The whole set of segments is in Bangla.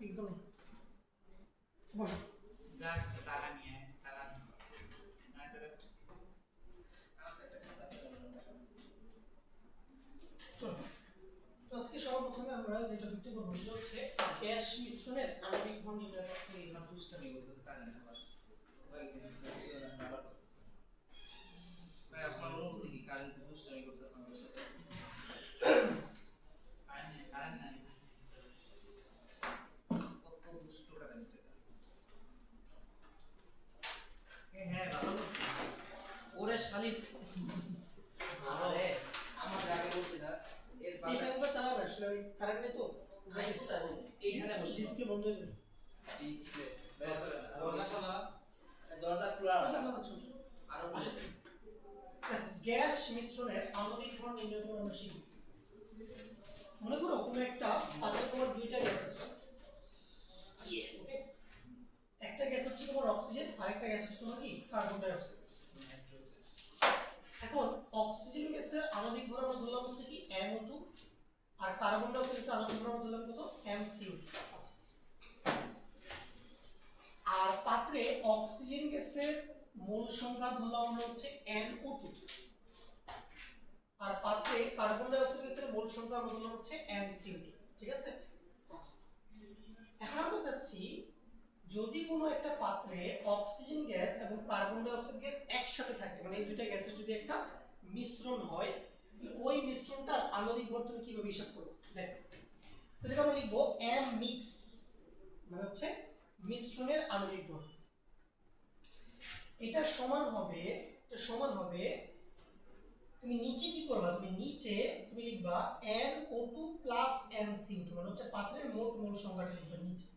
এক্সামে বসো। যা কিছু টাকা নিয়ে টাকা না তো চলো, তো আজকে সর্বপ্রথমে আমরা যে টপিকটা পড়বো সেটা হচ্ছে গ্যাস মিশ্রণের আণবিক ভর নির্ণয় করা। এই না দুষ্টামি করতেছে কারেন্ট আবার কয়েকদিন আবার ভাই আপনার অনুভূতি কি কারেন্ট যে দুষ্টামি করতেছে আমাদের সাথে কারেন্ট নাই কত দুষ্ট কারেন্ট এটা হ্যাঁ ভালো ওরে শালিফ আরে আমার আগে বলতে না এর এই ফ্যানটা চালাবে আসলে ওই কারেন্ট নেই তো আমি কোথায় বলবো এইখানে বসে ডিসপ্লে বন্ধ হয়ে যাবে। ডিসপ্লে দরজা খোলা দরজা খোলা আরো আসলে গ্যাস মিশ্রণের আণবিক ভর নির্ণয় করা আমরা শিখব। মনে করো কোনো একটা পাত্রে তোমার দুইটা গ্যাস আছে, ওকে? একটা গ্যাস হচ্ছে তোমার অক্সিজেন, আরেকটা গ্যাস হচ্ছে তোমার কি কার্বন ডাই অক্সাইড। এখন অক্সিজেন গ্যাসের আণবিক ভর আমরা ধরলাম হচ্ছে কি NO2, আর কার্বন ডাই অক্সাইড গ্যাসের আণবিক ভর আমরা ধরলাম কত MCO2। আচ্ছা, আর পাত্রে অক্সিজেন গ্যাসের মোল সংখ্যা ধরলাম আমরা হচ্ছে NO2, আর পাত্রে কার্বন ডাই অক্সাইড গ্যাসের মোল সংখ্যা আমরা ধরলাম হচ্ছে NCO2। ঠিক আছে? আচ্ছা, এখন আমরা চাচ্ছি যদি কোনো একটা পাত্রে অক্সিজেন গ্যাস এবং কার্বন ডাই অক্সাইড গ্যাস একসাথে থাকে, মানে এই দুইটা গ্যাসের যদি একটা মিশ্রণ হয়, ওই মিশ্রণটার আণবিক ভর তুমি কিভাবে হিসাব করবে? দেখো, তাহলে আমরা লিখব M মিক্স, মানে হচ্ছে মিশ্রণের আণবিক ভর। এটা সমান হবে তুমি নিচে কি করবা, তুমি নিচে তুমি লিখবা NO2 প্লাস NCO2, মানে হচ্ছে পাত্রের মোট মোল সংখ্যাটা লিখবা নিচে।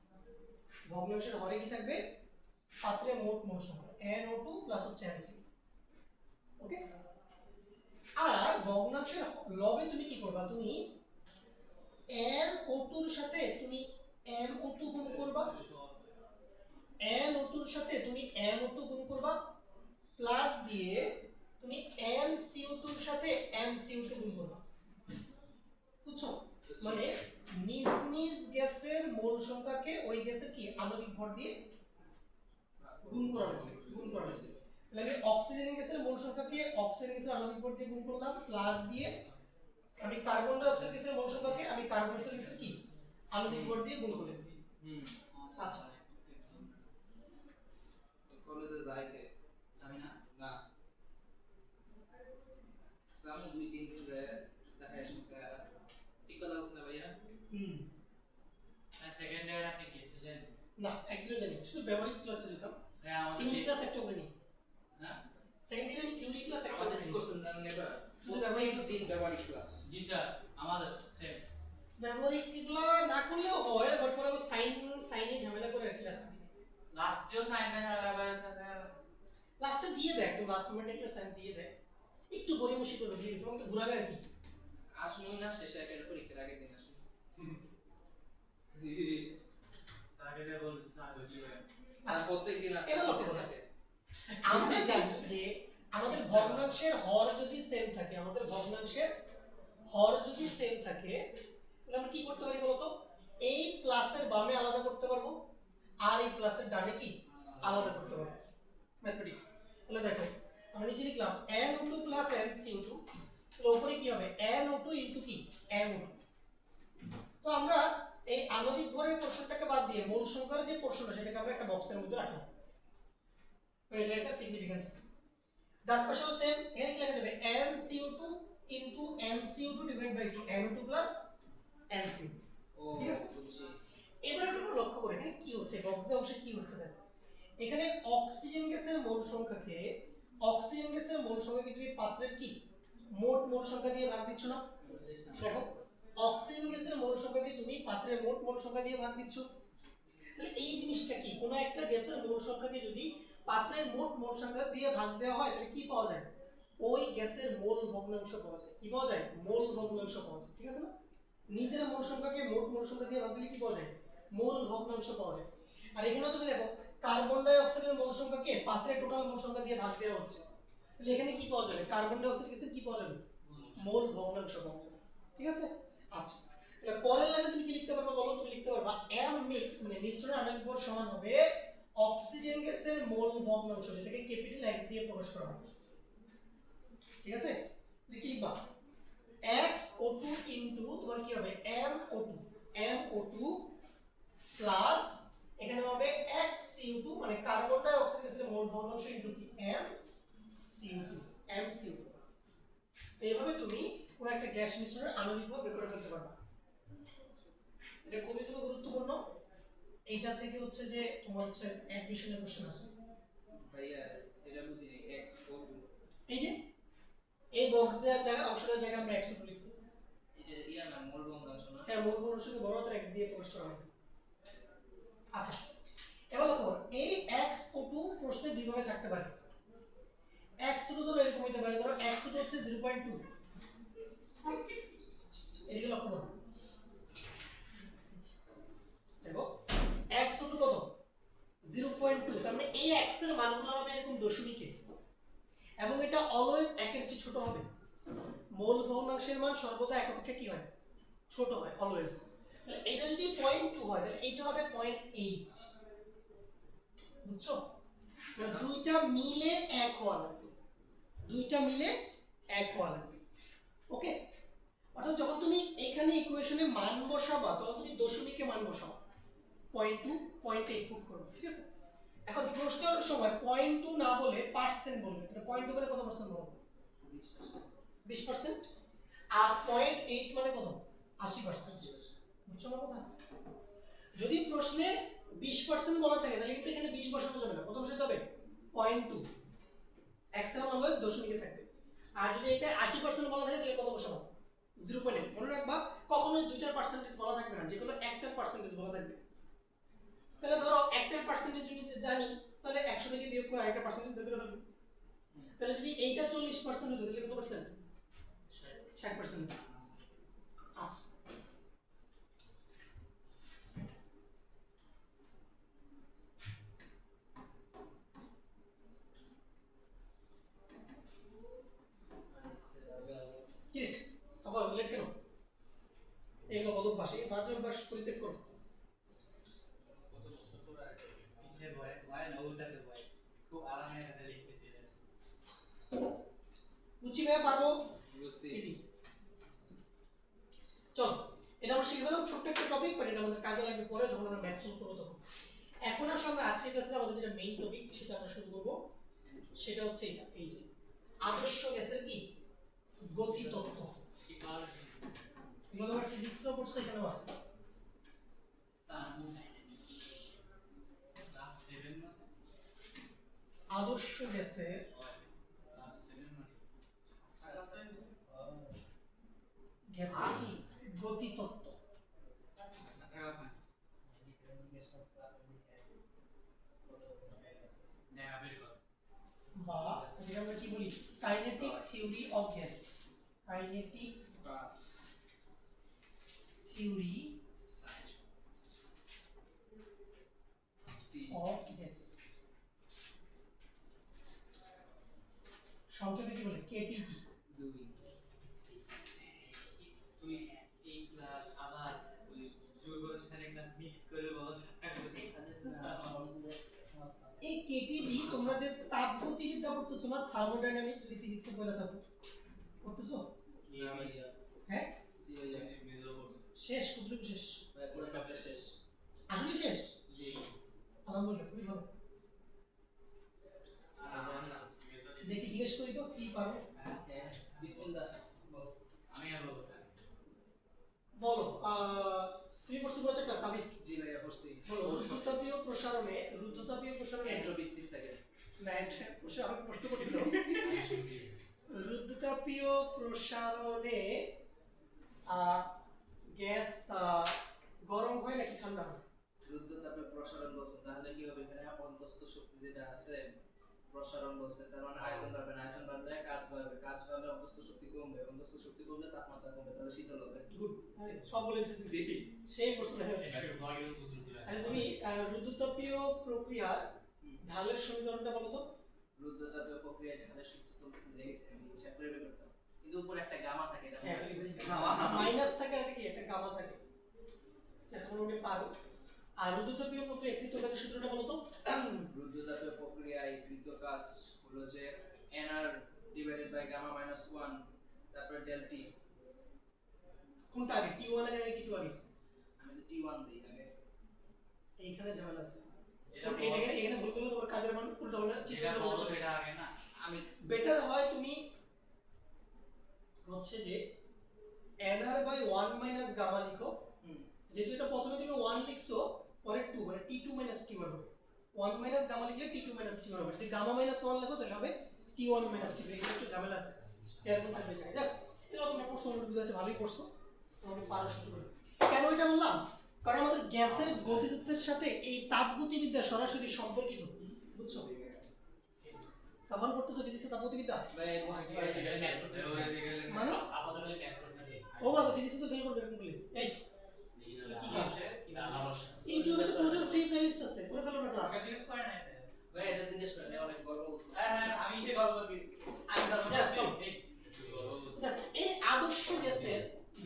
ভগ্নাংশের হরে কি থাকবে? পাত্রের মোট মোল সংখ্যা NO2 প্লাস হচ্ছে NCO, ওকে? আর ভগ্নাংশের লবে তুমি কি করবা, তুমি NO2 এর সাথে তুমি MO2 গুণ করবা, NO2 এর সাথে তুমি MO2 গুণ করবা, প্লাস দিয়ে তুমি MCO2 এর সাথে MCO2 গুণ করবা। বুঝছো? মানে নিজ নিজ গ্যাসের মোল সংখ্যাকে ওই গ্যাসের কি আণবিক ভর দিয়ে গুণ করা হবে। তাহলে আমি অক্সিজেন গ্যাসের মোল সংখ্যাকে অক্সিজেন গ্যাসের আণবিক ভর দিয়ে গুণ করলাম, প্লাস দিয়ে আমি কার্বন ডাই অক্সাইড গ্যাসের মোল সংখ্যাকে আমি কার্বন ডাই অক্সাইড গ্যাসের কি আণবিক ভর দিয়ে গুণ করলাম। আচ্ছা, কলেজে যাই কে জানি না না সামু দুই তিন দিন যায় দেখা এসেছে ঠিক কথা বলছ না ভাইয়া সেকেন্ড ইয়ার আপনি গিয়েছিলেন না একদিনও জানি, শুধু ব্যবহারিক ক্লাসে যেতাম। হ্যাঁ আমাদের থিওরি ক্লাস একটা করিনি। হ্যাঁ সেকেন্ড ইয়ারে আমি থিওরি ক্লাস একটা আমাদের করিনি। কোশ্চেন জানেন এবার শুধু ব্যবহারিক দিন ব্যবহারিক ক্লাস জি স্যার আমাদের সেম ব্যবহারিক এগুলো না করলেও হয়, বাট পরে আবার সাইনে ঝামেলা করে আর কি লাস্টে দিকে লাস্টেও সাইন না লাগারে স্যার লাস্টে দিয়ে দেয়, একদম লাস্ট মোমেন্টে একটা সাইন দিয়ে দেয়, একটু গড়িমসি করবে, দিয়ে তোমাকে একটু ঘুরাবে আর কি। আসুন না শেষে একটা পরীক্ষার আগের দিন আসুন আগে যে বলছি স্যার বেশি করে আর প্রত্যেক দিন আসে এবার লক্ষ্য করো। আমরা জানি যে আমাদের ভগ্নাংশের হর যদি সেম থাকে, তাহলে আমরা কি করতে পারি বলতো? এই প্লাসের বামে আলাদা করতে পারবো, আর এই প্লাসের ডানে কি আলাদা করতে পারবো। ম্যাথমেটিক্স। তাহলে দেখো আমরা নিচে লিখলাম NO2 প্লাস NCO2, তাহলে উপরে কি হবে NO2 ইনটু কি MO2। তো আমরা এই আণবিক ভরের পোরশনটাকে বাদ দিয়ে মোল সংখ্যার যে পোরশনটা সেটাকে আমরা একটা বক্সের মধ্যে রাখলাম, এটা একটা সিগনিফিকেন্স আছে। ডান পাশেও সেম, এখানে কি লেখা যাবে NCO2 into MCO2 divide by কি NO2 প্লাস NCO। ও ঠিক আছে? বুঝছি এবার একটু লক্ষ্য করে এখানে কি হচ্ছে, বক্সের অংশে কি হচ্ছে দেখো। এখানে অক্সিজেন গ্যাসের মোল সংখ্যাকে তুমি পাত্রের কি মোট মোল সংখ্যা দিয়ে ভাগ দিচ্ছ না? দেখো অক্সিজেন গ্যাসের মোল সংখ্যাকে তুমি পাত্রের মোট মোল সংখ্যা দিয়ে ভাগ দিচ্ছ। তাহলে এই জিনিসটা কি, কোনো একটা গ্যাসের মোল সংখ্যাকে যদি পাত্রের মোট মোল সংখ্যা দিয়ে ভাগ দেওয়া হয় তাহলে কি পাওয়া যায়? ওই গ্যাসের মোল ভগ্নাংশ পাওয়া যায়। কি পাওয়া যায়? মোল ভগ্নাংশ পাওয়া যায়। ঠিক আছে না? নিজের মোল সংখ্যাকে মোট মোল সংখ্যা দিয়ে ভাগ দিলে কি পাওয়া যায়? মোল ভগ্নাংশ পাওয়া যায়। আর এখানেও তুমি দেখো কার্বন ডাই অক্সাইডের মোল সংখ্যাকে পাত্রের টোটাল মোল সংখ্যা দিয়ে ভাগ দেওয়া হচ্ছে, তাহলে এখানে কি পাওয়া যাবে? কার্বন ডাই অক্সাইড গ্যাসের কি পাওয়া যাবে? মোল ভগ্নাংশ পাওয়া যাবে। ঠিক আছে? আচ্ছা, তাহলে পরের লাইনে তুমি কি লিখতে পারবা বলো? তুমি লিখতে পারবা M মিক্স মানে মিশ্রণের আণবিক ভর সমান হবে অক্সিজেন গ্যাসের মোল ভগ্নাংশ, যেটাকে ক্যাপিটাল এক্স দিয়ে প্রকাশ করা হয়। ঠিক আছে, কি লিখবা XO2 ইনটু তোমার কি হবে MO2 প্লাস এখানে হবে XCO2 মানে কার্বন ডাই অক্সাইড গ্যাসের মোল ভগ্নাংশ ইনটু কি MCO2 তো এইভাবে তুমি কোন একটা গ্যাস মিশ্রণের আণবিক ভর বের করে ফেলতে পারবে। এটা খুবই খুবই গুরুত্বপূর্ণ। এইটা থেকে হচ্ছে যে তোমার হচ্ছে অ্যাডমিশনের কোশ্চেন আছে ভাইয়া এটা বুঝিনি XO2 এই যে এই বক্স দেওয়ার জায়গা অংশটার জায়গায় আমরা XO2 লিখছি। এটা ইয়া না মোল ভগ্নাংশ না? হ্যাঁ, মোল ভগ্নাংশকে বড় হাতের x দিয়ে প্রকাশ করা হয়। আচ্ছা, এবার দেখো এই XO2 প্রশ্নে দুই ভাবে থাকতে পারে। XO2 ধরো এরকম হতে পারে, ধরো XO2 হচ্ছে 0.2, এইদিকে লক্ষ্য করো, দেখো XO2 কত 0.2, তার মানে এই x এর মানগুলো হবে এরকম দশমিকে এবং এটা অলওয়েজ একের চেয়ে ছোট হবে। মোল ভগ্নাংশের মান সর্বদা এক অপেক্ষা কি হয়, ছোট হয় অলওয়েজ। তাহলে এটা যদি 0.2 হয় তাহলে এটা হবে 0.8, বুঝছো? মানে দুইটা মিলে এক হওয়া লাগবে, দুইটা মিলে এক হওয়া লাগবে। ওকে, অর্থাৎ যখন তুমি এখানে ইকুয়েশনে মান বসাবা তখন তুমি দশমিকে মান বসাবা, 0.2 0.8 পুট করবে। ঠিক আছে, এখন প্রশ্নের সময় 0.2 না বলে পার্সেন্ট বলবে, তাহলে 0.2 মানে কত পার্সেন্ট বলবে? 20%। আর 0.8 মানে কত? 80%। বুঝছো আমার কথা? যদি প্রশ্নে 20% বলা থাকে তাহলে কিন্তু এখানে 20 বসানো যাবে না, কত বসাতে হবে? 0.2, x এর মান অলওয়েজ দশমিকে থাকবে। আর যদি এটা 80% বলা থাকে তাহলে কত বসাবো? 0.8। মনে রাখবা কখনোই দুইটার পার্সেন্টেজ বলা থাকবে না, যে কোনো একটার পার্সেন্টেজ বলা থাকবে। তাহলে ধরো একটার পার্সেন্টেজ যদি জানি তাহলে 100 থেকে বিয়োগ করে আরেকটা পার্সেন্টেজ বের করে ফেলবো। তাহলে যদি এইটা 40% হতো তাহলে কত পার্সেন্ট? 60%। আচ্ছা, কি রে সবার লেট কেন? এগুলো অভ্যাস, এই বাজে অভ্যাস পরিত্যাগ করো। পিছে ভয় ভয় না উল্টাতে ভয়, খুব আরামে এটা লিখতেছি। বুঝছি ভাই, পারবো, বুঝছি। ইজি। চলো, এটা আমরা শিখে ফেলাম, ছোট্ট একটা টপিক, বাট এটা আমাদের কাজে লাগবে পরে যখন আমরা ম্যাথ সলভ করবো তখন। এখন আসলে আমরা আজকের ক্লাসে আমাদের যেটা মেইন টপিক সেটা আমরা শুরু করব, সেটা হচ্ছে এটা, এই যে আদর্শ গ্যাসের কি গতি তত্ত্ব। এগুলো তোমরা ফিজিক্সও পড়ছো, এখানেও আছে। আদর্শ গ্যাসের গ্যাসের কি গতি তত্ত্ব বা যেটা আমরা কি বলি kinetic theory of gas, kinetic theory of gases, সংক্ষেপে কি বলে কেটিজি। তুই এই ক্লাস আবার ওই জৈব রাসায়নিক ক্লাস মিক্স করে বলো সাতটা করে। এই কেটিজি তোমরা যে তাপগতিবিদ্যা পড়তেছো না, থার্মোডাইনামিক্স যদি ফিজিক্সে পড়ে থাকো পড়তেছো, হ্যাঁ জি ভাইয়া, শেষ কতটুকু শেষ? ভাই পুরো চ্যাপ্টার শেষ। আসলে শেষ, জি। আলহামদুলিল্লাহ, খুবই ভালো। দেখি জিজ্ঞেস করি তো কি পারো, হ্যাঁ, বিসমিল্লাহ। আমি আর বলবো বলো। তুমি পড়ছো বলছো একটা তাবিদ, জি ভাইয়া পড়ছি। বলো রুদ্ধতাপীয় প্রসারণে, রুদ্ধতাপীয় প্রসারণে এন্ট্রপি স্থির থাকে। না এটা প্রসারণ প্রশ্ন করি তো, রুদ্ধতাপীয় প্রসারণে গ্যাস গরম হয় নাকি ঠান্ডা হয়? রুদ্ধতাপে প্রসারণ বলছে, তাহলে কি হবে? এখানে অন্তস্থ শক্তি যেটা আছে, প্রসারণ বলছে, তার মানে আয়তন বাড়বে না, আয়তন বাড়লে কাজ বাড়বে, কাজ বাড়লে অন্তস্থ শক্তি কমবে, অন্তস্থ শক্তি কমলে তাপমাত্রা কমবে, তাহলে শীতল হবে। গুড, সব বলেছিস তুই, সেই প্রশ্ন দেখা যাচ্ছে। আরে তুমি রুদ্ধতাপীয় প্রক্রিয়ার ঢালের সমীকরণটা বলো তো। রুদ্ধতাপীয় প্রক্রিয়া ঢালের সূত্র তো লেগেছে, আমি হিসাব করে বের করতাম, কিন্তু উপরে একটা গামা থাকে, এটা মনে আছে? মাইনাস থাকে আর কি একটা গামা থাকে, চেষ্টা করে পারো। আর রুদ্ধতাপীয় প্রক্রিয়া কৃত কাজের সূত্রটা বলো তো। রুদ্ধতাপীয় প্রক্রিয়ায় কৃত কাজ হলো যে nr divided by gamma minus 1 তারপরে ডেল টি। কোনটা আগে, T1 আগে নাকি T2 আগে? আমি তো t1 দেই আগে। এইখানে ঝামেলা আছে। যেটা এখানে ভুল করলে তোমার কাজের মান উল্টো হবে না, ঠিক যেটা বড় হবে। সেটা আগে না। আমি বেটার হয় তুমি হচ্ছে যে nr বাই 1 মাইনাস গামা লিখো, হুম, যেহেতু এটা প্রথমে তুমি 1 লিখছো, পরে 2 মানে t2 মাইনাস t1 হবে। 1 মাইনাস গামা লিখলে t2 মাইনাস t1 হবে। যদি গামা মাইনাস 1 লেখো তাহলে হবে t1 মাইনাস t2। এখানে একটু ঝামেলা আছে, কেয়ারফুল থাকবে জায়গা। যাক, এটা তোমরা পড়ছো, আমার বুঝা যাচ্ছে, ভালোই পড়ছো, তোমাকে পারো সূত্র করে। কেন এটা বললাম? কারণ আমাদের গ্যাসের গতিতত্ত্বের সাথে এই তাপগতিবিদ্যা সরাসরি সম্পর্কিত, বুঝছো? সাফান করতেছো ফিজিক্সে তাপগতিবিদ্যা, ভাই বুঝতে পারছি। মানে ও বাবা ফিজিক্সে তো ফেল করবে এরকম বলে। এই কি ক্লাস? ইউটিউবে তো প্রচুর ফ্রি প্লেলিস্ট আছে, করে ফেলো না ক্লাস। ভাই এটা জিজ্ঞেস করেন, অনেক গর্ববোধ করি। আমি যে গল্প করি আমি যাক, চলো। দেখ, এই আদর্শ গ্যাসের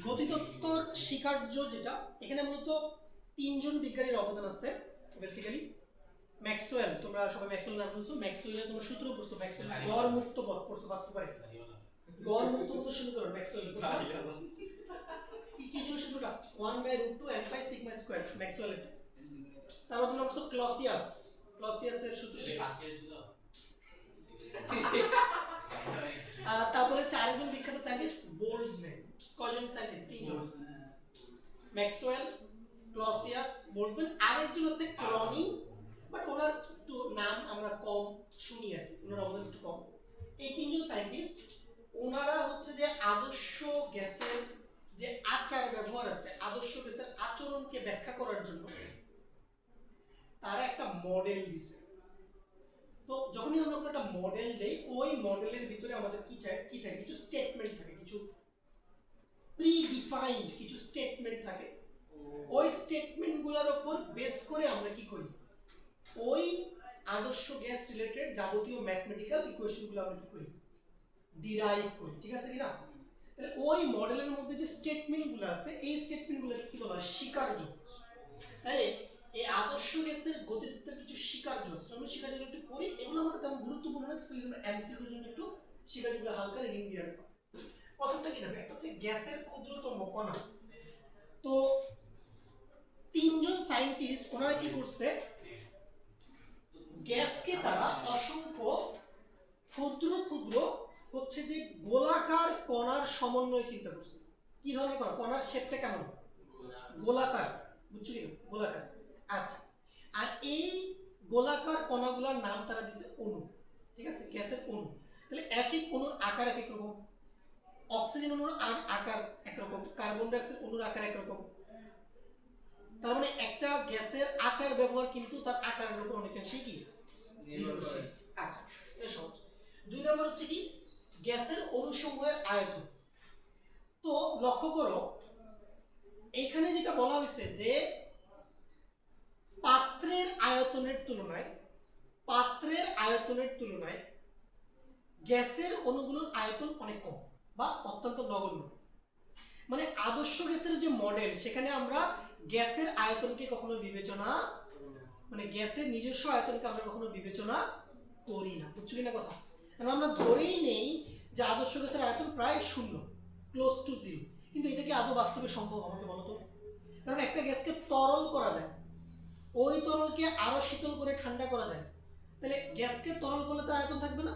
গতিতত্ত্বর স্বীকার্য যেটা, এখানে মূলত তিনজন বিজ্ঞানীর অবদান আছে বেসিক্যালি। ম্যাক্সওয়েল, তোমরা সবাই ম্যাক্সওয়েল নাম শুনছো, ম্যাক্সওয়েলের তোমরা সূত্র পড়ছো, ম্যাক্সওয়েল গড় মুক্ত পথ পড়ছো, বাস্তব পারে গড় মুক্ত পথের সমীকরণ ম্যাক্সওয়েল পড়ছো। কি ছিল সূত্রটা? 1/√2 n pi sigma square ম্যাক্সওয়েলের। তারপর তোমরা পড়ছো ক্লসিয়াস, ক্লসিয়াসের সূত্র ছিল। তারপরে চারজন বিখ্যাত সায়েন্টিস্ট বোল্টজম্যান, কয়জন সায়েন্টিস্ট? তিনজন, ম্যাক্সওয়েল, ক্লসিয়াস, বোল্টজম্যান, আরেকজন আছে ক্রনিং, বাট ওনার একটু নাম আমরা কম শুনি আর কি, ওনার অবদান একটু কম। এই তিনজন সায়েন্টিস্ট ওনারা হচ্ছে যে আদর্শ গ্যাসের যে আচার ব্যবহার আছে, আদর্শ গ্যাসের আচরণকে ব্যাখ্যা করার জন্য তারা একটা মডেল দিছে। তো যখনই আমরা একটা মডেল দেই, ওই মডেলের ভিতরে আমাদের কি চাই, কি থাকে, কিছু স্টেটমেন্ট থাকে, কিছু প্রি ডিফাইন্ড কিছু স্টেটমেন্ট থাকে। ওই স্টেটমেন্টগুলোর উপর বেস করে আমরা কি করি, ওই আদর্শ গ্যাস রিলেটেড যাবতীয় ম্যাথমেটিক্যাল ইকুয়েশনগুলো আমরা কি করি, ডিরাইভ করি, ঠিক আছে কিনা? তাহলে ওই মডেলের মধ্যে যে স্টেটমেন্টগুলো আছে, এই স্টেটমেন্টগুলোকে কি বলা হয়, স্বীকার্য। তাই এই আদর্শ গ্যাসের গতিতত্ত্বের কিছু স্বীকার্য আছে, আমরা স্বীকার্যগুলো একটু পড়ি। এগুলো আমাদের তেমন গুরুত্বপূর্ণ না, আমরা এমসিকিউর জন্য একটু স্বীকার্যগুলো হালকা রিডিং দিয়ে রাখবো। প্রথমটা কি দেখো, একটা হচ্ছে গ্যাসের ক্ষুদ্রতম কণা। তো তিনজন সায়েন্টিস্ট ওনারা কি করছে, গ্যাসকে তারা অসংখ্য ক্ষুদ্র ক্ষুদ্র হচ্ছে যে গোলাকার কণার সমন্বয় চিন্তা করছে। কি ধরনের কণা? কণার শেপটা কেমন? গোলাকার, বুঝছো কি? গোলাকার। আচ্ছা, আর এই গোলাকার কণাগুলোর নাম তারা দিছে অণু, ঠিক আছে, গ্যাসের অণু। তাহলে এক এক অণুর আকার এক এক রকম, অক্সিজেন অণুর আকার একরকম, কার্বন ডাইঅক্সাইড অণুর আকার একরকম। তার মানে একটা গ্যাসের আচার ব্যবহার কিন্তু তার আকারের উপর অনেকাংশেই কি নির্ভরশীল। আচ্ছা, এটা সহজ। দুই নম্বর হচ্ছে কি, গ্যাসের অণুসমূহের আয়তন। তো লক্ষ্য করো, এইখানে যেটা বলা হয়েছে যে পাত্রের আয়তনের তুলনায় গ্যাসের অণুগুলোর আয়তন অনেক কম বা অত্যন্ত নগণ্য। মানে আদর্শ গ্যাসের যে মডেল, সেখানে আমরা গ্যাসের আয়তনকে কখনো বিবেচনা, মানে গ্যাসের নিজস্ব আয়তনকে আমরা কখনো বিবেচনা করি না, বুঝছো কিনা কথা? কারণ আমরা ধরেই নেই যে আদর্শ গ্যাসের আয়তন প্রায় শূন্য, ক্লোজ টু জিরো। কিন্তু এটা কি আদৌ বাস্তবে সম্ভব, আমাকে বলো তো? কারণ একটা গ্যাসকে তরল করা যায়, ওই তরলকে আরো শীতল করে ঠান্ডা করা যায়। তাহলে গ্যাসকে তরল করলে তার আয়তন থাকবে না?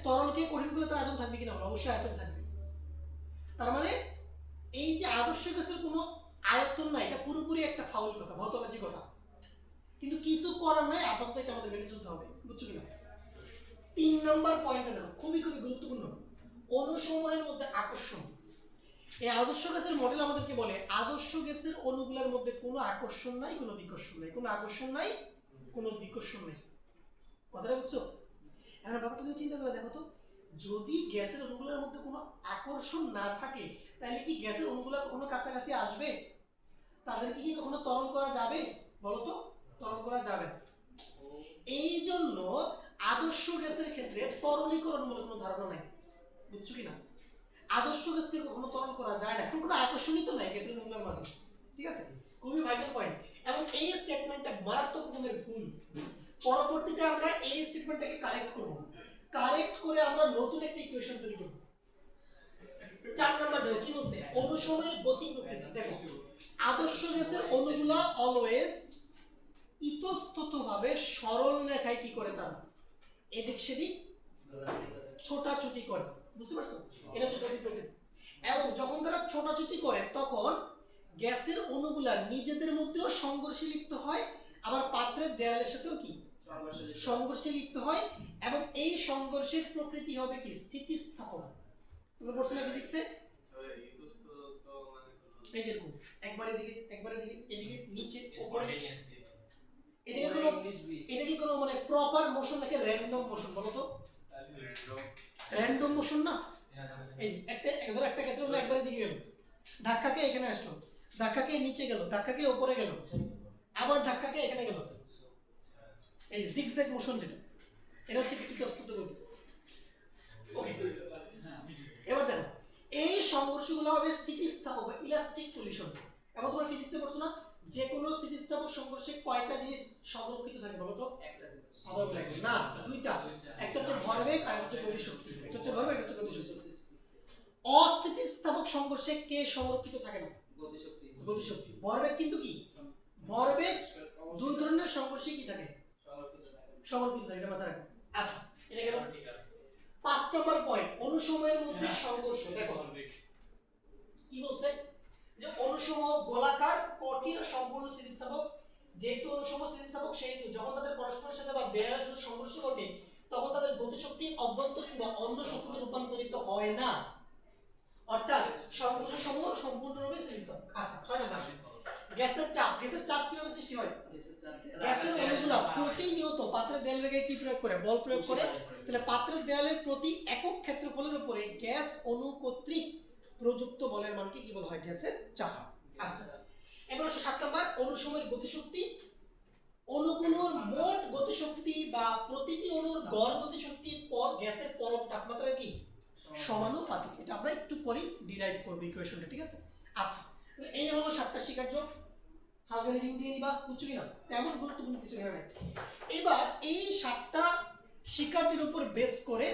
তরলকে কঠিন করলে তার আয়তন থাকবে কিনা? অবশ্যই আয়তন থাকবে। তার মানে এই যে আদর্শ গ্যাসের কোনো আয়তন নাই, এটা পুরোপুরি একটা ফাউল কথা, ভৌতবাদী কথা। কিন্তু কিছু করার নাই, আপাতত এটা আমাদের মেনে চলতে হবে, বুঝছো কিনা? 3 নম্বর পয়েন্টটা দেখো, খুবই খুবই গুরুত্বপূর্ণ, অণুসমূহের মধ্যে আকর্ষণ। এই আদর্শ গ্যাসের মডেল আমাদেরকে বলে আদর্শ গ্যাসের অণুগুলোর মধ্যে কোনো আকর্ষণ নাই, কোনো বিকর্ষণ নাই, কোনো আকর্ষণ নাই, কোনো বিকর্ষণ নাই। কথাটা বুঝছো? এখন ব্যাপারটা তুমি চিন্তা করে দেখো তো, যদি গ্যাসের অণুগুলোর মধ্যে কোনো আকর্ষণ না থাকে, তাহলে কি গ্যাসের অণুগুলো কখনো কাছাকাছি আসবে? তাদেরকে কি কখনো তরল করা যাবে? বলো তো, তরল করা যাবে না। এই জন্য আদর্শ গ্যাসের ক্ষেত্রে তরলীকরণ বলে কোনো ধারণা নাই, বুঝছো কিনা? আদর্শ গ্যাসকে কখনো তরল করা যায় না, এখন কোনো আকর্ষণই তো নাই গ্যাসের অণুগুলোর মাঝে, ঠিক আছে? খুবই ভাইটাল পয়েন্ট। এবং এই স্টেটমেন্ট স্টেটমেন্টটা মারাত্মক রকমের ভুল। পরবর্তীতে আমরা এই স্টেটমেন্টটাকে কারেক্ট করব, কারেক্ট করে আমরা নতুন একটা ইকুয়েশন তৈরি করব। 4 নাম্বার দেখো কি বলছে, অনুসময়ের গতি প্রকৃতি। দেখো আদর্শ গ্যাসের অণুগুলা অলওয়েজ ইতস্ততভাবে সরল রেখায় কি করে, তারা এদিক সেদিক ছোটাছুটি করে, বুঝতে পারছো? এটা হচ্ছে গতি প্রকৃতি। এবং যখন তারা ছোটাছুটি করে তখন গ্যাসের অণুগুলা নিজেদের মধ্যেও সংঘর্ষে লিপ্ত হয়, আবার পাত্রের দেয়ালের সাথেও কি সংঘর্ষে লিপ্ত হয়, এবং এই সংঘর্ষের প্রকৃতি হবে কি স্থিতিস্থাপক। তুমি পড়ছো না ফিজিক্সে? এই যেরকম একবার এদিকে একবার এদিকে, এদিকে নিচে উপরে, এটা কি কোনো মানে প্রপার মোশন নাকি র্যান্ডম মোশন বলো তো? র্যান্ডম মোশন না। এই ধরো একটা গ্যাসের অণু একবার এদিকে গেল, ধাক্কাকে এখানে আসলো, ধাক্কাকে নিচে গেল, ধাক্কাকে উপরে গেল, আবার ধাক্কাকে এখানে গেল, এই জিগজ্যাগ মোশন যেটা, এটা হচ্ছে ইতস্তত গতি। ওকে, এবার দেখো এই সংঘর্ষগুলো হবে স্থিতিস্থাপক বা ইলাস্টিক সলিউশন। এবং তোমরা ফিজিক্সে পড়ছো না, যে কোনো স্থিতিস্থাপক সংঘর্ষে কয়টা জিনিস সংরক্ষিত থাকে বলো তো? আবার বলে না, দুইটা, একটা হচ্ছে ভরবেগ আর একটা হচ্ছে গতিশক্তি। একটা হচ্ছে ভরবেগ, একটা হচ্ছে গতিশক্তি। অস্থিতিস্থাপক সংঘর্ষে কে সংরক্ষিত থাকে না? গতিশক্তি। ভরবেগ কিন্তু কি, ভরবেগ দুই ধরনের সংঘর্ষে কি থাকে, সংরক্ষিত থাকে, এটা মাথায় রাখবে। আচ্ছা এটা গেল 5 নম্বর পয়েন্ট, অনুসময়ের মধ্যে সংঘর্ষ। দেখো কি বলছে, যে অনুসমহ গোলাকার কঠিন ও সম্পূর্ণ স্থিতিস্থাপক। যেহেতু অনুসমহ স্থিতিস্থাপক, সেহেতু যখন তাদের পরস্পরের সাথে বা দেয়ালের সাথে সংঘর্ষ ঘটে তখন তাদের গতিশক্তি অভ্যন্তরীণ বা অন্য শক্তিতে রূপান্তরিত হয় না, অর্থাৎ সংঘর্ষ সমূহ সম্পূর্ণরূপে স্থিতিস্থাপক। আচ্ছা 6 নম্বর, গ্যাসের চাপ। গ্যাসের চাপ কিভাবে সৃষ্টি হয়? গ্যাসের অণুগুলো প্রতিনিয়ত পাত্রের দেয়ালের গায়ে কি প্রয়োগ করে, বল প্রয়োগ করে। তাহলে পাত্রের দেয়ালের প্রতি একক ক্ষেত্রফলের উপরে গ্যাস অণু কর্তৃক প্রযুক্ত বলের মানকে কি বলা হয়? গ্যাসের চাপ। আচ্ছা এবার 7 নম্বর, অনুসময়ের গতিশক্তি। অণুগুলোর মোট গতিশক্তি বা প্রতিটি অণুর গড় গতিশক্তি গ্যাসের পরম তাপমাত্রার কি সমানুপাতিক। এটা আমরা একটু পরেই ডিরাইভ করব ইকুয়েশনটা, ঠিক আছে? আচ্ছা এই হলো 7টা স্বীকার্য। হালকা রিডিং দিয়ে নিবা, বুঝছো কিনা? তেমন গুরুত্বপূর্ণ কিছু এখানে নাই। এবার এই 7টা স্বীকার্যের উপর বেস করে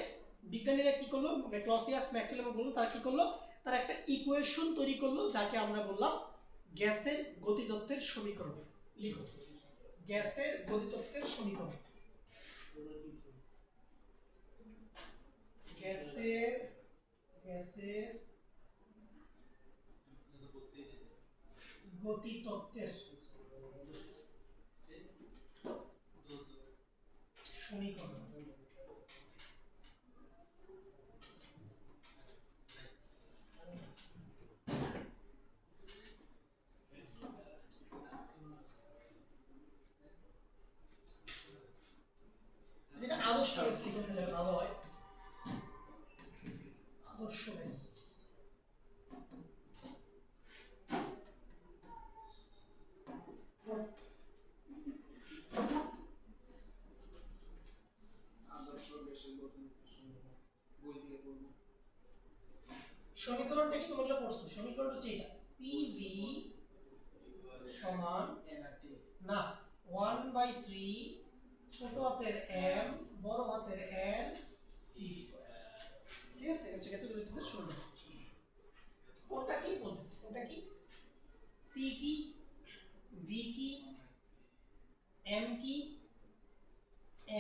বিজ্ঞানীরা কি করলো, মানে ক্লসিয়াস, ম্যাক্সওয়েল এবং বলুন তারা কি করলো, তারা একটা ইকুয়েশন তৈরি করলো যাকে আমরা বললাম গ্যাসের গতিতত্ত্বের সমীকরণ। লিখো গ্যাসের গতিতত্ত্বের সমীকরণ। গ্যাসের গতিতত্ত্বের সমীকরণ। যেটা আদর্শ গ্যাস কি করতে ভালো হয়, আদর্শ গ্যাস। সমীকরণটা কি তোমরা পড়ছো? সমীকরণ হচ্ছে এটা, পিভি সমান না 1/3 ছোট হাতের m বড় হাতের n c স্কয়ার। ঠিক আছে, হচ্ছে গ্যাসের গতিতত্ত্বের সমীকরণ। কোনটা কি বলতেছে, কোনটা কি, p কি, v কি, m কি,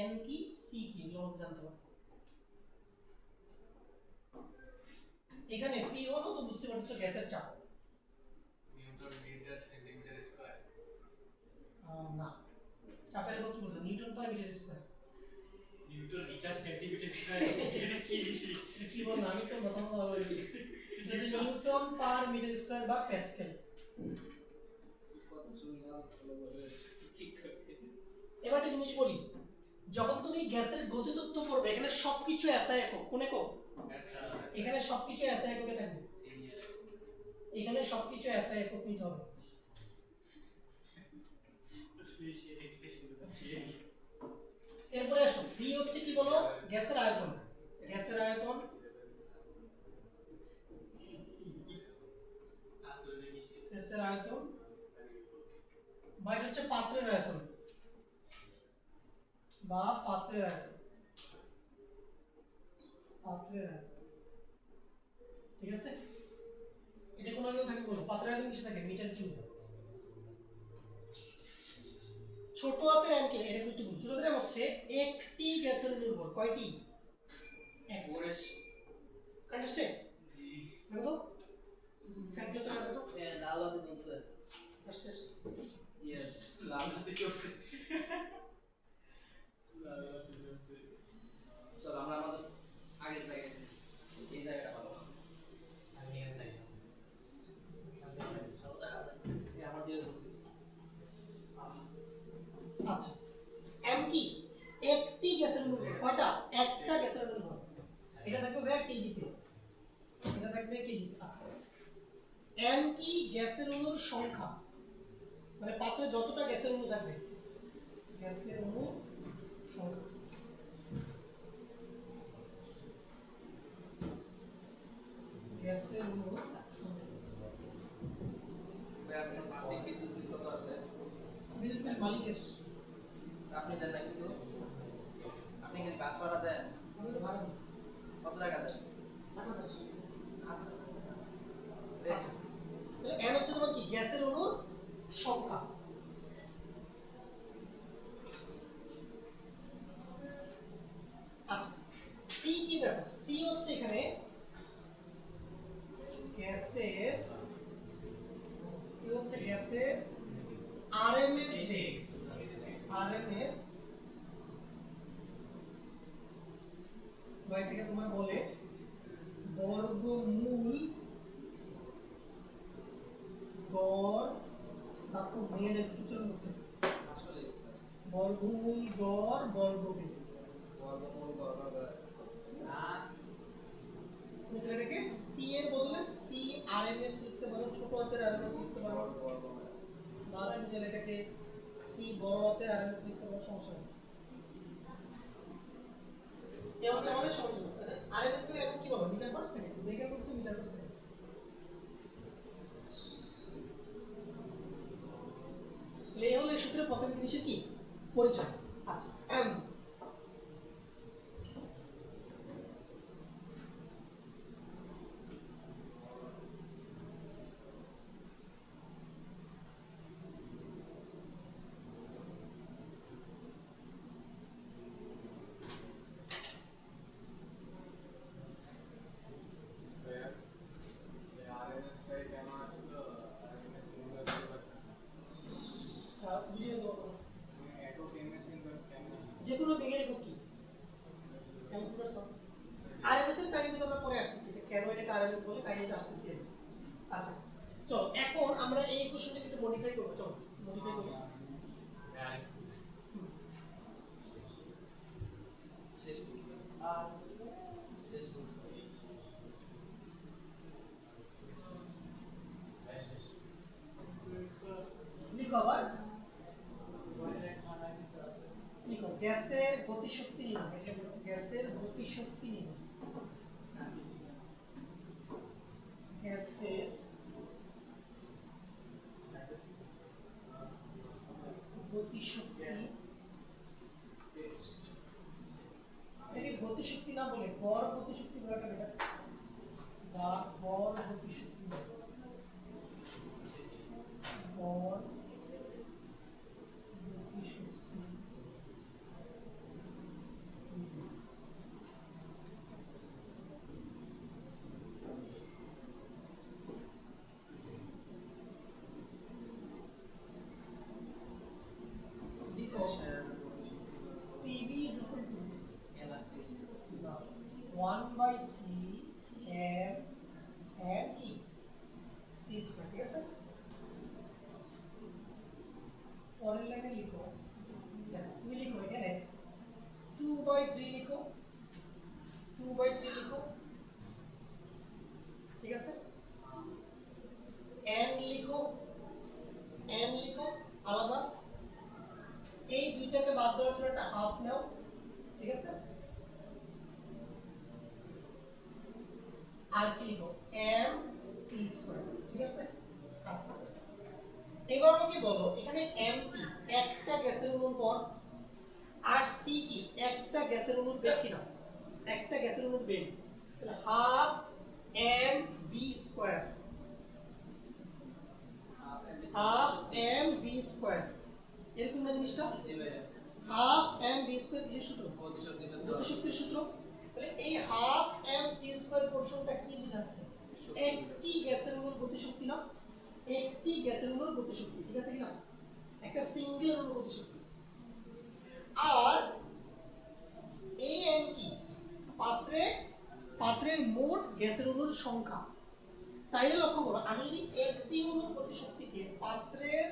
n কি, c কি, এগুলো জানতে হবে। এখানে p হলো তো বুঝতে পারছো গ্যাসের চাপ, নিউটন মিটার সেন্টিমিটার স্কয়ার। না চাপের একক কি বলতো, newton per metre square. Newton metre centimetre square এটা কি বল, আমি তো প্রথম বলেছি এটা হচ্ছে নিউটন পার মিটার স্কয়ার বা প্যাসকেল। এবার একটা জিনিস বলি, যখন তুমি গ্যাসের গতিতত্ত্ব পড়বে এখানে সবকিছু এসআই একক। কোন একক? এখানে সবকিছু এসআই এককে থাকবে, এখানে সবকিছু এসআই একক নিতে হবে। এরপরে আসো, বি হচ্ছে কি বলো, গ্যাসের আয়তন। গ্যাসের আয়তন, গ্যাসের আয়তন বাইরে হচ্ছে পাত্রের আয়তন। বা পাত্রের আয়তন, পাত্রের আয়তন, ঠিক আছে? এটা কোন কেউ থাকে বলো, পাত্রের আয়তন কিসে থাকে? Metre cube. ছোট হাতের এম কে এটা গুরুত্বপূর্ণ। ছোট হাতের এম হচ্ছে একটি গ্যাসের অণুর ভর, কয়টি? এক। আন্ডারস্ট্যান্ড? জি দেখো ফ্যান কে চালা দেখো। লাল বাতি জ্বলছে। আসছে ইয়েস। লাল হাতে চলছে লাল হাতে চলছে চলো আমরা আমাদের আগের জায়গায় যাই। এই জায়গাটা ভালো। আমি এখানে যাই এই আমার দিয়ে ধরো। আচ্ছা, এম কি? একটি গ্যাসের অণুর ভর, কয়টা? একটা গ্যাসের অণুর ভর। এটা থাকবে ভাই কেজিতে, এটা থাকবে কেজিতে। আচ্ছা, এম কি? গ্যাসের অণুর সংখ্যা, মানে পাত্রে যতটা গ্যাসের অণু থাকবে, গ্যাসের অণু সংখ্যা। গ্যাসের অণু সংখ্যা। ভাই আপনার মাসিক বিদ্যুৎ বিল কত আছে? বিদ্যুৎ বিল মালিকের। আপনি দেন না কিছু? আপনি কি বাস ভাড়া দেন? আমি তো ভাড়া দিই। কত টাকা দেন? 8000। আচ্ছা। তাহলে এন হচ্ছে তোমার কি? গ্যাসের অণুর সংখ্যা। আচ্ছা, সি কি দেখো? সি হচ্ছে এখানে গ্যাসের, সি হচ্ছে গ্যাসের আরএমএস বেগ, আরএমএস বা এটাকে তোমার বলে বর্গমূল গড়, তারপর ভেঙে যাবে উচ্চারণ করতে, আসলে বর্গমূল গড় বর্গবেগ। বর্গমূল বর্গ তুমি এটাকে সি এর বদলে সি আরএমএস লিখতে পারো, ছোট হাতের আরএমএস লিখতে পারো, বা তুমি চাইলে এটাকে সি বড় হাতের আরএমএস লিখতে পারো, সমস্যা নেই। এ হচ্ছে আমাদের সমস্যা। আরএমএস কে এখন কি বলবো? মিটার পার সেকেন্ড, বেগের মধ্যে মিটার পার সেকেন্ড। এই হলো এই সূত্রের প্রথম জিনিসের কি? পরিচয়। আচ্ছা, এম বুঝিয়ে দেবো। যে কোনো বেগের একক কি? MS inverse form. আরএমএস এর কাহিনীতে আমরা পরে আসতেছি, এটা কেন এটাকে আরএমএস বলে কাহিনীতে আসতেছি আমি। আচ্ছা, চলো এখন আমরা এই কোশ্চেনটাকে একটু মডিফাই করব। চলো মডিফাই করি। শেষ করছে। শেষ করছে। লিখো আবার, লিখো গ্যাসের গতিশক্তি নির্ণয়। এটা বলো, গ্যাসের গতিশক্তি নির্ণয়। গ্যাসের গতিশক্তি, এটাকে গতিশক্তি না বলে গড় গতিশক্তি বলাটা বেটার, বা গড় গতিশক্তি বলে। গড় গতিশক্তি লিখো, PV is equal to 1/3 m m e c square, ঠিক আছে? পরের লাইনে লিখো, দেখো তুমি লিখো এখানে 2/3 লিখো, 2/3 লিখো, ঠিক আছে? n লিখো, n লিখো আলাদা। এই দুইটাকে বাদ দেওয়ার জন্য একটা হাফ নাও, ঠিক আছে? আর কি লিখো? m c স্কয়ার, ঠিক আছে? আচ্ছা, এবার আমাকে বলো এখানে m কি? একটা গ্যাসের অণুর ভর, আর সি কি একটা গ্যাসের অণুর বেগ কিনা একটা গ্যাসের অণুর বেগ তাহলে half M V square half M V square এরকম না জিনিসটা জি ভাইয়া হাফ এম ভি স্কয়ার কিসের সূত্র গতিশক্তি গতিশক্তির সূত্র তাহলে এই হাফ এম সি স্কয়ার পোরশনটা কি বোঝাচ্ছে একটি গ্যাসের অণুর গতিশক্তি না একটি গ্যাসের অণুর গতিশক্তি ঠিক আছে কিনা একটা সিঙ্গেল অণুর গতিশক্তি আর এই এন কি পাত্রের মোট গ্যাসের অণুর সংখ্যা তাইলে লক্ষ্য করো আমি যদি একটি অণুর গতিশক্তিকে পাত্রের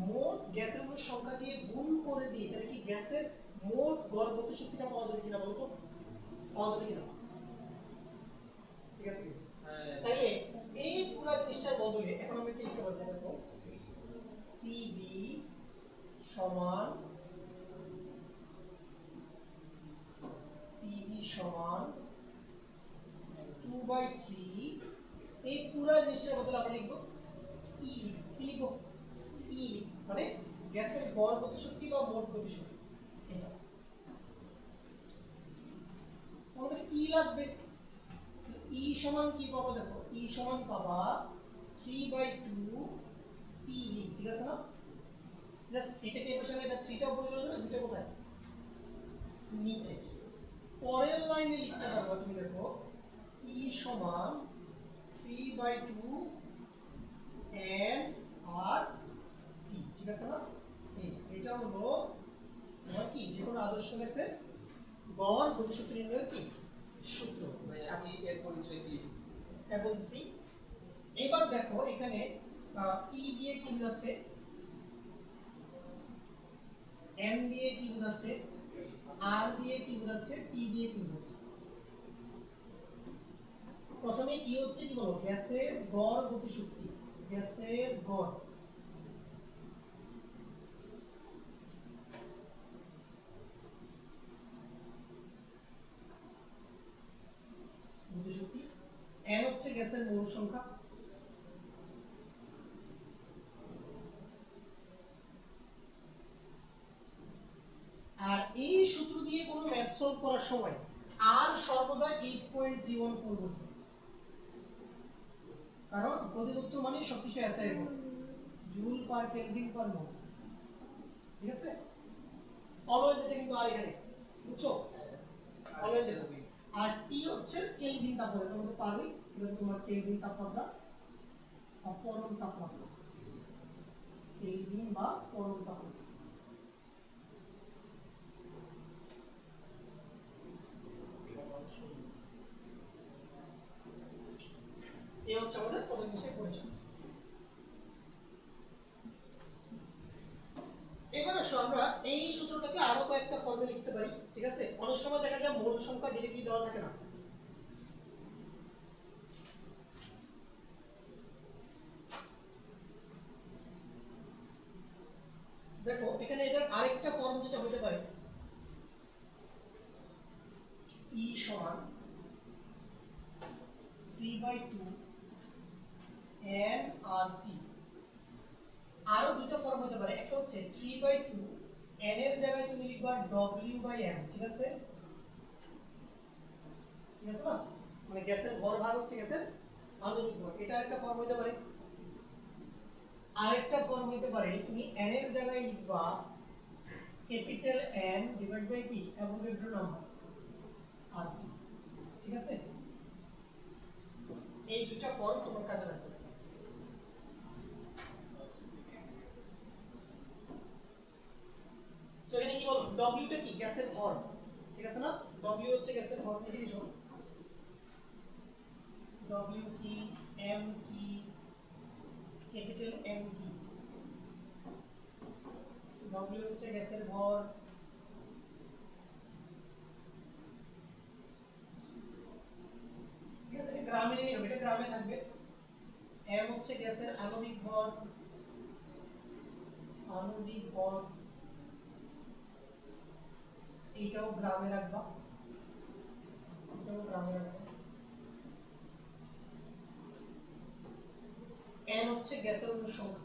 মোট গ্যাসের অণুর সংখ্যা দিয়ে গুণ করে দিই তাহলে কি গ্যাসের মোট গড় গতিশক্তিটা পাওয়া যাবে কিনা বলতো পাওয়া যাবে কিনা ঠিক আছে কি তাইলে এই পুরো জিনিসটার বদলে এখন আমরা কি লিখতে পারবো দেখো পিভি সমান সমান 2/3 এই পুরো জিনিসটার বদলে আমরা লিখব ই কি লিখব ই মানে গ্যাসের গড় গতিশক্তি বা মোট গতিশক্তি এটা আমাদের ই লাগবে ই সমান কি পাবো দেখো ই সমান পাবা 3/2 পিভি ঠিক আছে না জাস্ট এটাকে এর পাশে এটা 3টা উপরে চলে যাবে দুটো কোথায় নিচে পরের লাইনে লিখতে পারবো তুমি দেখো ই সমান 3/2 n আর টি ঠিক আছে না এটা হলো তোমার কি যে কোনো আদর্শ গ্যাসের গড় গতিশক্তি নির্ণয়ের কি সূত্র আছি এর পরিচয় কি বলছি এবার দেখো এখানে ই দিয়ে কি বোঝাচ্ছে n দিয়ে কি বোঝাচ্ছে আর দিয়ে কি বোঝাচ্ছে টি দিয়ে কি বোঝাচ্ছে প্রথমে ই হচ্ছে কি বলো গ্যাসের গড় গতিশক্তি গ্যাসের গড় গতিশক্তি n হচ্ছে গ্যাসের মোল সংখ্যা আর এই সূত্র দিয়ে কোনো ম্যাথ সলভ করার সময় আর সর্বদা 8.314 বসবে কারণ গতিতত্ত্ব মানে সবকিছু এসআই হবে জুল পার কেলভিন পার মোল ঠিক আছে অলওয়েজ এটা কিন্তু আর এখানে বুঝছো অলওয়েজ এটা আর টি হচ্ছে কেলভিন তাপমাত্রা তোমরা পারবে এটা তোমার কেলভিন তাপমাত্রা বা পরম তাপমাত্রা কেলভিন বা পরম তাপমাত্রা এই হচ্ছে আমাদের প্রথম জিনিসের পরিচয় এবার আসো আমরা এই সূত্রটাকে আরো কয়েকটা ফর্মে লিখতে পারি ঠিক আছে অনেক সময় দেখা যায় মোল সংখ্যা ডিরেক্টলি দেওয়া থাকে না দেখো এখানে এটার আরেকটা ফর্ম যেটা হতে পারে ই সমান 3/2 n আর t আরো দুটো ফর্ম হতে পারে একটা হচ্ছে 3/2 n এর জায়গায় তুমি লিখবা w/m ঠিক আছে না মানে গ্যাসের ভর ভাগ হচ্ছে গ্যাসের আণবিক ভর এটা একটা ফর্ম হতে পারে আরেকটা ফর্ম হতে পারে তুমি n এর জায়গায় লিখবা ক্যাপিটাল N ডিভাইড বাই কি অ্যাভোগাড্রো নাম্বার আর ঠিক আছে এই দুটো ফর্ম তোমার কাজে লাগবে তো এখানে কি বলো W টা কি গ্যাসের ভর ঠিক আছে না W হচ্ছে গ্যাসের ভর লিখে দিছো W কি M কি ক্যাপিটাল M কি W হচ্ছে গ্যাসের ভর ঠিক আছে এটা গ্রামে নেই হবে এটা গ্রামে থাকবে M হচ্ছে গ্যাসের আণবিক ভর এইটাও গ্রামে রাখবা n হচ্ছে গ্যাসের অণুর সংখ্যা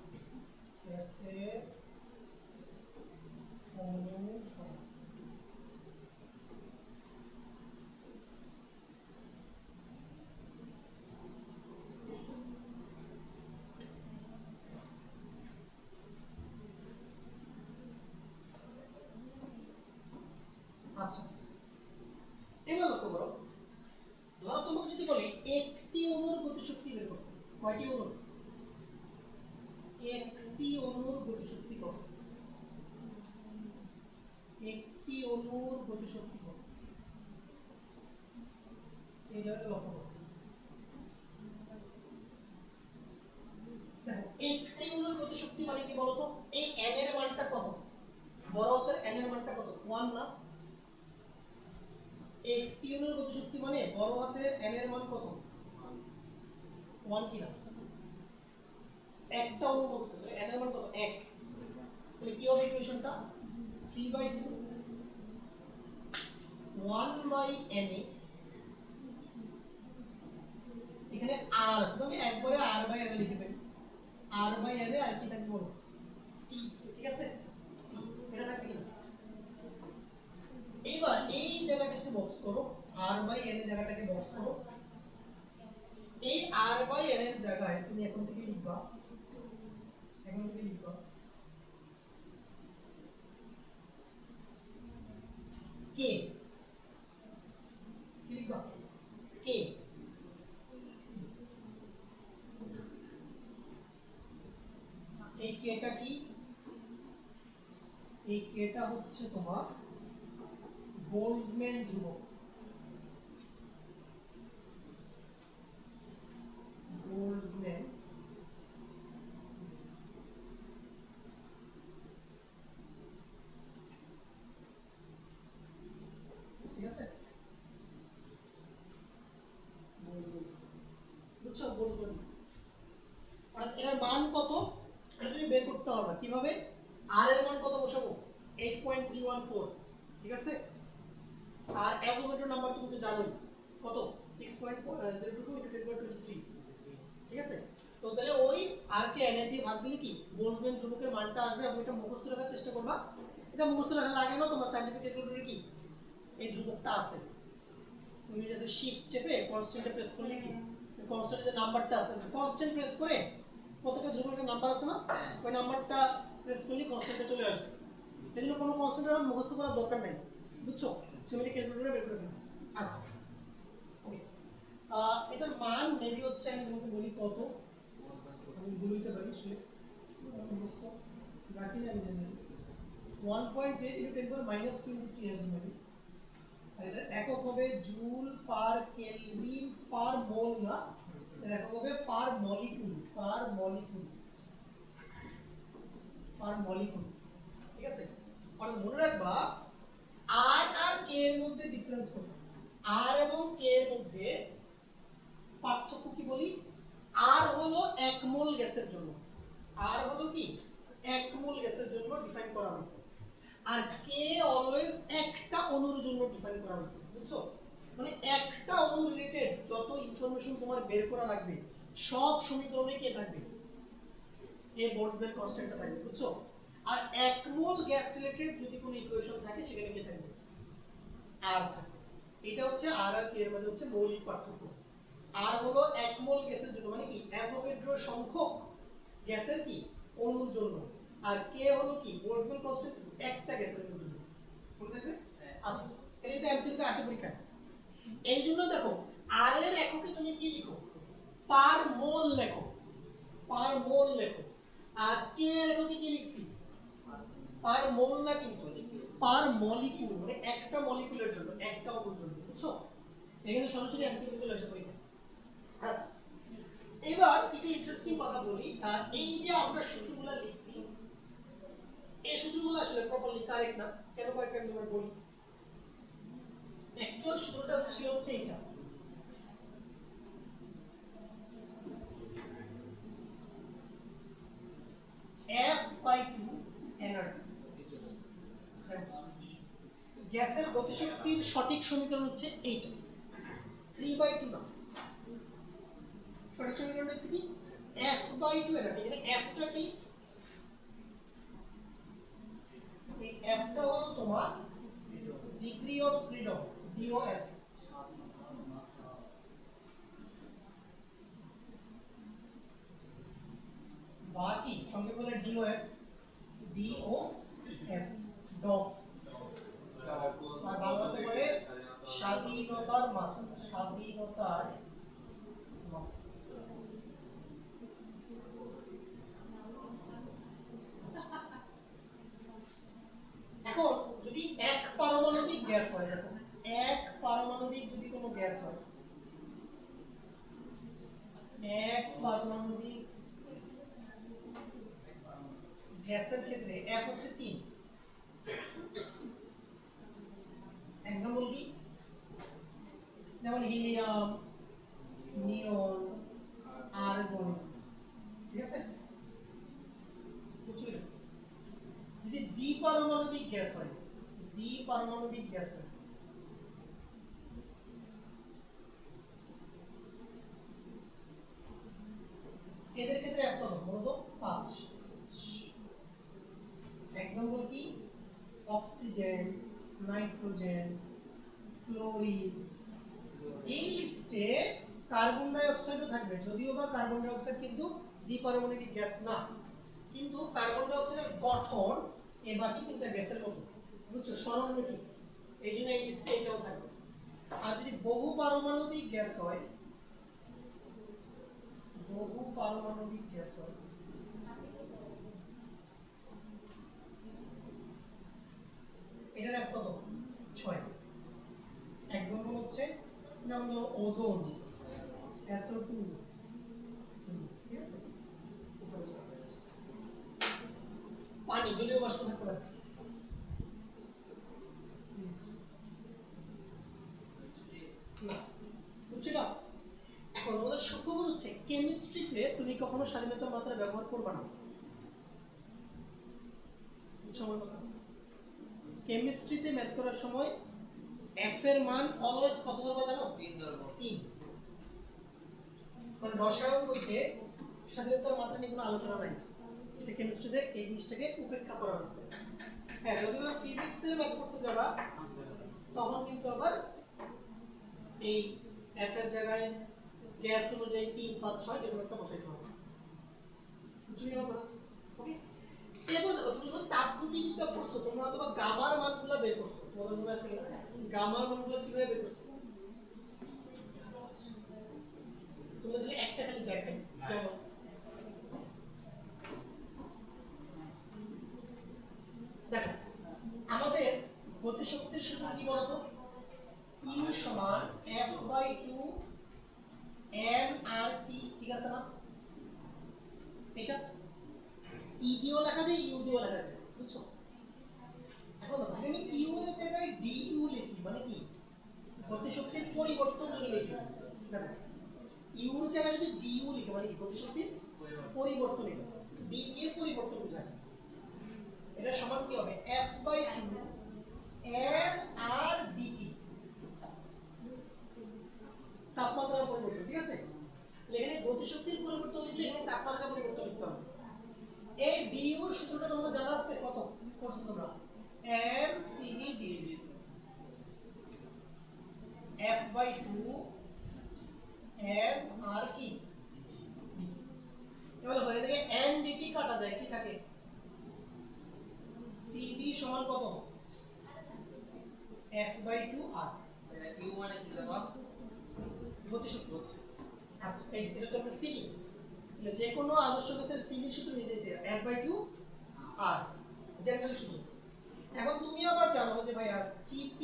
এই n এর মানটা কত? বড় হাতের n এর মানটা কত? 1 না? এই টিউনের গতিশক্তি মানে বড় হাতের n এর মান কত? 1 কি না? একটা অণু বলছে তাহলে n এর মান কত? 1। তাহলে কি হবে ইকুয়েশনটা? 3/2 1/n এখানে r আছে, আমি একবারে r/n লিখে ফেলি। r/n আর কি থাকবে বলো? t, ঠিক আছে? এটা থাকবে কি না? এইবার এই জায়গাটাকে বক্স করো, r/n এর জায়গাটাকে বক্স করো। এই r/n এর জায়গায় তুমি এখন থেকে লিখবা k, কি লিখবা? k। এই kটা কি? এই kটা হচ্ছে তোমার বোলজম্যান ধ্রুবক। বোলজম্যান ঠিক আছে? বুঝছো বোলজম্যান? অর্থাৎ এর মান কত এটা তুমি বের করতে হবে। কিভাবে? r এর মান কত বসাবো? 8.314, ঠিক আছে? আর অ্যাভোগাড্রো নাম্বার তুমি তো জানোই কত? 6.022 × 10^23, ঠিক আছে? তো তাহলে ওই r কে n দিয়ে ভাগ দিলে কি বোলজম্যান ধ্রুবকের মানটা আসবে। এবং এটা মুখস্থ রাখার চেষ্টা করবা। এটা মুখস্থ রাখা লাগে না, তোমার সায়েন্টিফিক ক্যালকুলেটরে কি এই ধ্রুবকটা আছে। তুমি যে শিফট চেপে কনস্ট্যান্টে প্রেস করলে কি কনস্ট্যান্টের যে নাম্বারটা আছে, কনস্ট্যান্ট প্রেস করে প্রত্যেকটা ধ্রুবকের নাম্বার আছে না, ওই নাম্বারটা প্রেস করলে কনস্ট্যান্টে চলে আসবে। এর জন্য কোনো কনস্ট্যান্টের মুখস্থ করার দরকার নেই, বুঝছো? সিম্পলি ক্যালকুলেটরে বের করে ফেলো। আচ্ছা, ওকে। এটার মান মেবি হচ্ছে, আমি তোমাকে বলি কত, আমি বলতে পারি আসলে মুখস্থ রাখি না, আমি জানি 1.8 × 10^-23 এরকম হবে। আর এটা একক হবে জুল পার কেলভিন পার মোল না, এর একক হবে পার মলিকুল, ঠিক আছে? আর মনে রাখবা r আর k এর মধ্যে ডিফারেন্স কত? r এবং k এর মধ্যে পার্থক্য কি বলি? r হলো 1 মোল গ্যাসের জন্য, r হলো কি 1 মোল গ্যাসের জন্য ডিফাইন করা হয়েছে। আর k অলওয়েজ একটা অণুর জন্য ডিফাইন করা হয়েছে, বুঝছো? মানে একটা অণু রিলেটেড যত ইনফরমেশন তোমার বের করা লাগবে সব সমীকরণে কে থাকবে? এই বোলজম্যান কনস্ট্যান্টটা থাকবে, বুঝছো? আর 1 মোল গ্যাস রিলেটেড যদি কোনো ইকুয়েশন থাকে সেখানে কে থাকবে? r থাকবে। এটা হচ্ছে r আর k এর মধ্যে হচ্ছে মৌলিক পার্থক্য। r হলো 1 মোল গ্যাসের জন্য, মানে কি অ্যাভোগাড্রো সংখ্যক গ্যাসের কি অণুর জন্য। আর k হলো কি বোলজম্যান কনস্ট্যান্ট একটা গ্যাসের জন্য, মনে থাকবে? আচ্ছা, এটা তো এমসিকিউ তে আসে পরীক্ষায়। এই জন্য দেখো r এর এককে তুমি কি লিখো? পার মোল লেখো, আর k এর এককে কি লিখছি? পার মোল না, কিন্তু পার মলিকিউল, মানে একটা মলিকিউলের জন্য, একটা অণুর জন্য, বুঝছো? এখানে সরাসরি এমসিকিউ চলে আসে পরীক্ষায়। আচ্ছা, এবার কিছু ইন্টারেস্টিং কথা বলি। এই যে আমরা সূত্রগুলো লিখছি, এই সূত্রগুলো আসলে প্রপারলি কারেক্ট না। কেন কারেক্ট আমি তোমাকে বলি। অ্যাকচুয়াল সূত্রটা ছিল হচ্ছে এটা, F/2 nRT। গ্যাসের গতিশক্তির সঠিক সমীকরণ হচ্ছে এইটা, 3/2 না। সঠিক সমীকরণ হচ্ছে কি F/2 nRT। এখানে F টা কি? এই F টা হলো তোমার ডিগ্রি অফ ফ্রিডম, DOF। বাকি সংক্ষেপ বলে DOF, ডফ। আর বাংলাতে বলে স্বাধীনতার মাত্রা, স্বাধীনতার মাত্রা। এখন যদি এক পারমাণবিক গ্যাস হয়, দেখো এক পারমাণবিক যদি কোনো গ্যাস হয়, এক পারমাণবিক গ্যাসের গ্যাসের ক্ষেত্রে F হচ্ছে 3। एग्जांपल কি যেমন হিলিয়াম, নিয়ন, আর্গন, ঠিক আছে? বুঝছো? যদি দ্বিপারমাণবিক গ্যাস হয়, দ্বিপারমাণবিক গ্যাস হয়, এদের ক্ষেত্রে F কত? বলতো 5। एग्जांपल কি অক্সিজেন, নাইট্রোজেন, ফ্লোরিন। এই লিস্টে কার্বন ডাই অক্সাইডও থাকবে, যদিও বা কার্বন ডাই অক্সাইড কিন্তু দ্বিপারমাণবিক গ্যাস না, কিন্তু কার্বন ডাই অক্সাইডের গঠন এই বাকি তিনটা গ্যাসের মতো, বুঝছো? সরলরৈখিক, এই জন্য এই লিস্টে এটাও থাকবে। আর যদি বহু পারমাণবিক গ্যাস হয়, বহু পারমাণবিক গ্যাস হয়, এটার F কত? 6। एग्जांपल হচ্ছে যেমন ধরো ওজোন, SO2, ঠিক আছে? পানি, জলীয় বাষ্প থাকতে পারে। বুঝছো? এখন আমাদের সুখবর হচ্ছে কেমিস্ট্রিতে তুমি কখনো স্বাধীনতার মাত্রা ব্যবহার করবে না। বুঝছো আমার কথা? কেমিস্ট্রিতে ম্যাথ করার সময় F এর মান অলওয়েজ কত ধরবে জানো? 3 ধরবো। 3। কারণ রসায়ন বইতে স্বাধীনতার মাত্রা নিয়ে কোনো আলোচনা নাই, এটা কেমিস্ট্রিতে এই জিনিসটাকে উপেক্ষা করা হয়েছে। হ্যাঁ, যদি তুমি ফিজিক্সের ম্যাথ করতে যাবা তখন কিন্তু আবার এই F এর জায়গায় গ্যাস অনুযায়ী 3, 5, 6 যেকোনো একটা বসাইতে হবে। বুঝছো কি আমার কথা? ওকে, এবার দেখো তুমি যখন তাপগতিবিদ্যা পড়ছো তোমরা হয়তো বা গামার মানগুলো বের করছো, তোমাদের মনে আছে কিনা? গামার মানগুলো কিভাবে বের করছো? তোমরা যদি একটা খালি দেখাই, যেমন দেখো আমাদের গতিশক্তির সূত্র কি বলতো? E সমান F/2 nRT, ঠিক আছে না? এটা E দিয়েও লেখা যায়, U দিয়েও লেখা যায়, বুঝছো? এখন দেখো আমি U এর জায়গায় du লিখি, মানে কি গতিশক্তির পরিবর্তন যদি লিখি, দেখো U এর জায়গায় যদি du লিখি মানে কি গতিশক্তির পরিবর্তন, এটা d দিয়ে পরিবর্তন বোঝায়। এটা সমান কি হবে? F/2 nRdt, তাপমাত্রার পরিবর্তন, ঠিক আছে? এখানে গতিশক্তির পরিবর্তন লিখলে এখানে তাপমাত্রার পরিবর্তন লিখতে হবে। এই du এর সূত্রটা তোমরা জানা আছে? কত করছো তোমরা? NCV F/2 nR কি? এবারে হয়ে থেকে ndt কাটা যায়, কি থাকে? CV সমান কত? F/2R। এটা ইউ মানে কি জানো? গতিশক্তি। আচ্ছা, এই এটা হচ্ছে CV, যে কোনো আদর্শ গ্যাসের CV সূত্র নিজে যে F/2R জেনারেল সূত্র। এখন তুমি আবার জানো যে ভাইয়া CP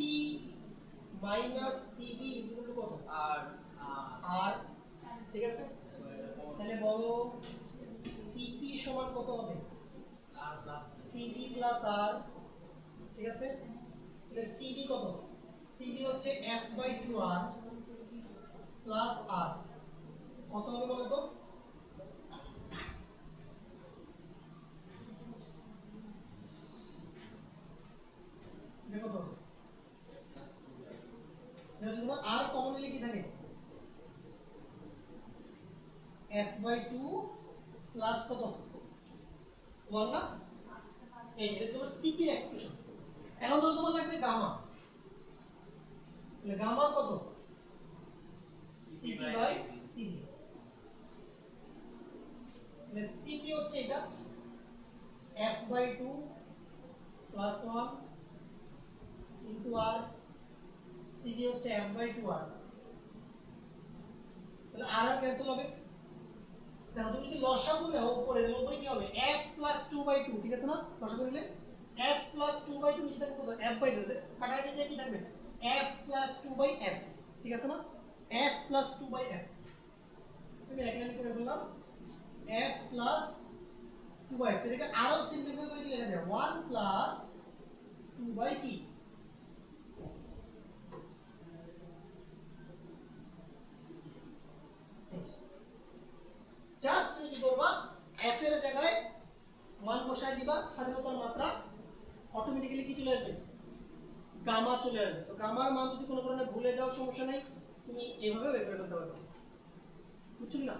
- CV = কত? R, ঠিক আছে? তাহলে বলো CP সমান কত হবে? CV + R, ঠিক আছে? তাহলে CV কত? CV হচ্ছে F/2R + R, কত হবে বলো তো? দেখো তো এটা যদি R কমন নিলে কি থাকে? F/2 প্লাস কত? 1 না? এই এটা তোমার CP এর এক্সপ্রেশন। এখন ধরো তোমার লাগবে গামা, তাহলে গামা কত? CP/CV, তাহলে CP হচ্ছে এটা F/2 + 1 * R, CV হচ্ছে F/2R, তাহলে R আর ক্যান্সেল হবে। দেখো তুমি যদি লসাগু নাও উপরে কি হবে? F + 2/2, ঠিক আছে না? লসাগু নিলে F + 2/2 নিচে থাকবে কত? F/2, কাটাকাটি যায় কি থাকবে? F + 2/F, ঠিক আছে না? F + 2/F, আমি এখানে করে বললাম F + 2/2 এটাকে আরো সিম্পলিফাই করে কি লেখা যায় 1 প্লাস 2 কি জাস্ট তুমি কি করবা f এর জায়গায় মান বসায় দিবা স্বাধীনতার মাত্রা অটোমেটিক্যালি কি চলে আসবে গামা চলে আসবে তো গামার মান যদি কোনো কারণে ভুলে যাও সমস্যা নেই তুমি এইভাবে বের করে ফেলতে পারবে বুঝছেন না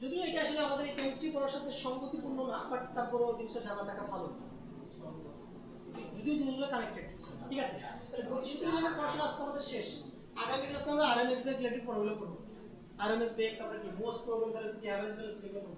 যদিও এটা আসলে আমাদের এই কেমিস্ট্রি পড়ার সাথে সঙ্গতিপূর্ণ না বাট তারপরেও জিনিসটা জানা থাকা ভালো যদিও জিনিসগুলো কানেক্টেড ঠিক আছে তাহলে গতিশীল নিয়মের পড়াশোনা আজকে আমাদের শেষ আগামী ক্লাসে আমরা আরএমএস বেগ রিলেটেড পড়াগুলো করব আরএমএস বেগ তারপরে কি most probable velocity average velocity করব